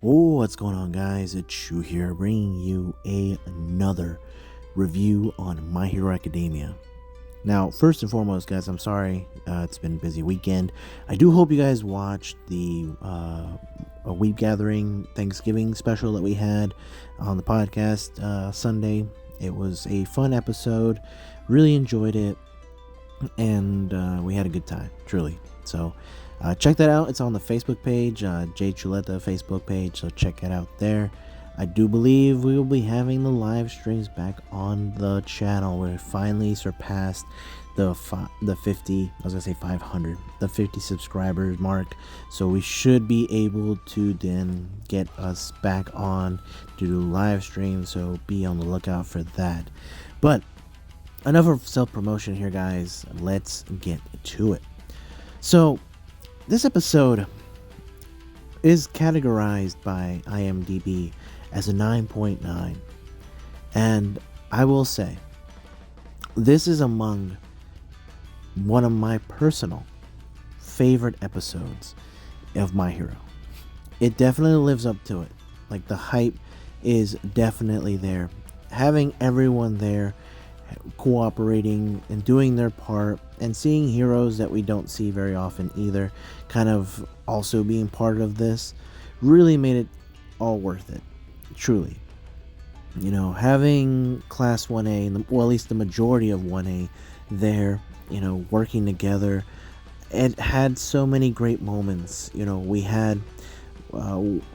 Oh, what's going on, guys? It's Shu here, bringing you another review on My Hero Academia. Now, first and foremost, guys, I'm sorry it's been a busy weekend. I do hope you guys watched the a Weep Gathering Thanksgiving special that we had on the podcast Sunday. It was a fun episode, really enjoyed it, and we had a good time, truly. So check that out. It's on the Facebook page, Jay Chuleta Facebook page, so check it out there. I do believe we will be having the live streams back on the channel. We finally surpassed the 50, I was gonna say 500, the 50 subscribers mark. So we should be able to then get us back on to do live streams. So be on the lookout for that. But enough of self-promotion here, guys. Let's get to it. So this episode is categorized by IMDb as a 9.9, and I will say this is among one of my personal favorite episodes of My Hero. It definitely lives up to it. Like, the hype is definitely there. Having everyone there cooperating and doing their part, and seeing heroes that we don't see very often either kind of also being part of this really made it all worth it, truly. You know, having class 1A, well, at least the majority of 1A there, you know, working together, it had so many great moments. You know, we had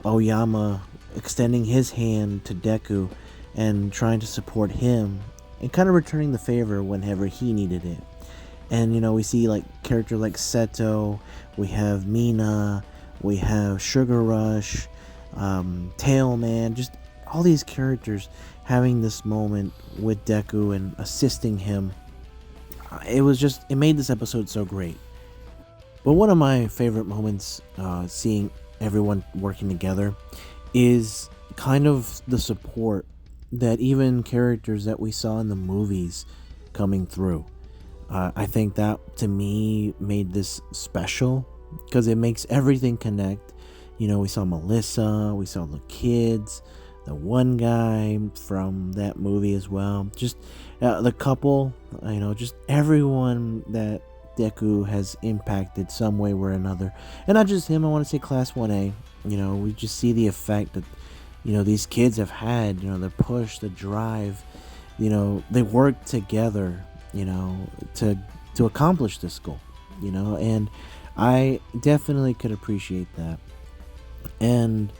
Oyama extending his hand to Deku and trying to support him and kind of returning the favor whenever he needed it. And, you know, we see like characters like Seto, we have Mina, we have Sugar Rush, Tailman, just all these characters having this moment with Deku and assisting him. It made this episode so great. But one of my favorite moments, seeing everyone working together, is kind of the support that even characters that we saw in the movies coming through. I think that, to me, made this special because it makes everything connect. You know, we saw Melissa, we saw the kids, the one guy from that movie as well. Just the couple, you know, just everyone that Deku has impacted some way or another. And not just him, I want to say Class 1A. You know, we just see the effect that, you know, these kids have had, you know, the push, the drive, you know, they work together, you know, to accomplish this goal, you know, and I definitely could appreciate that. And,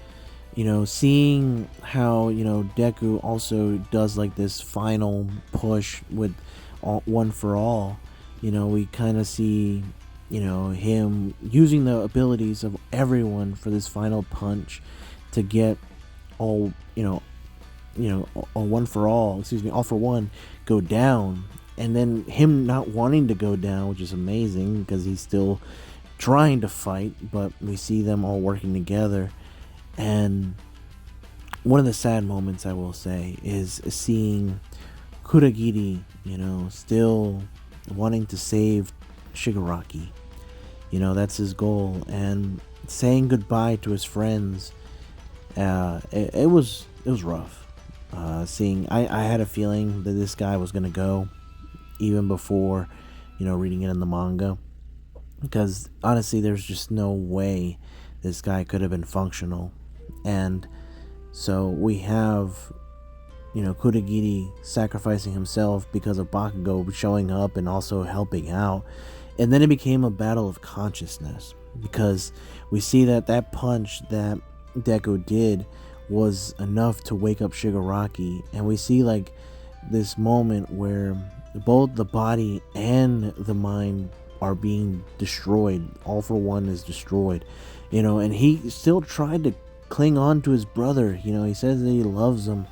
you know, seeing how, you know, Deku also does like this final push with One for All, you know, we kind of see, you know, him using the abilities of everyone for this final punch to get all One for All, All for One go down, and then him not wanting to go down, which is amazing because he's still trying to fight, but we see them all working together. And one of the sad moments, I will say, is seeing Kuragiri, you know, still wanting to save Shigaraki. You know, that's his goal, and saying goodbye to his friends. It was rough. Seeing, I had a feeling that this guy was gonna go even before, you know, reading it in the manga, because honestly, there's just no way this guy could have been functional. And so we have, you know, Kuragiri sacrificing himself because of Bakugo showing up and also helping out. And then it became a battle of consciousness, because we see that that punch that Deku did was enough to wake up Shigaraki. And we see like this moment where both the body and the mind are being destroyed. All for One is destroyed, you know, and he still tried to cling on to his brother. You know, he says that he loves him,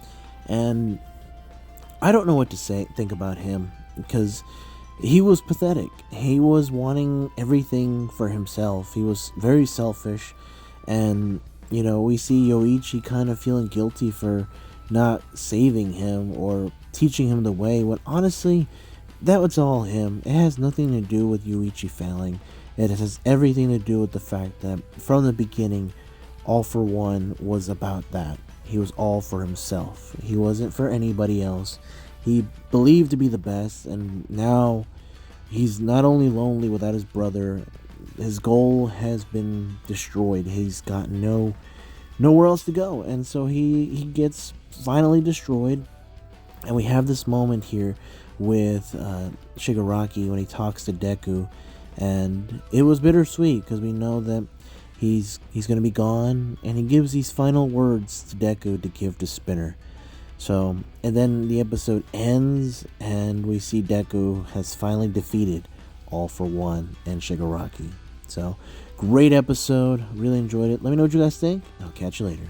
and I don't know what to think about him, because he was pathetic. He was wanting everything for himself. He was very selfish. And, you know, we see Yoichi kind of feeling guilty for not saving him or teaching him the way, when honestly, that was all him. It has nothing to do with Yoichi failing. It has everything to do with the fact that from the beginning, All for One was about that. He was all for himself. He wasn't for anybody else. He believed to be the best, and now he's not only lonely without his brother, his goal has been destroyed. He's got nowhere else to go, and so he gets finally destroyed. And we have this moment here with Shigaraki when he talks to Deku, and it was bittersweet because we know that he's going to be gone, and he gives these final words to Deku to give to Spinner. So, and then the episode ends, and we see Deku has finally defeated All for One and Shigaraki. So, great episode. Really enjoyed it. Let me know what you guys think. I'll catch you later.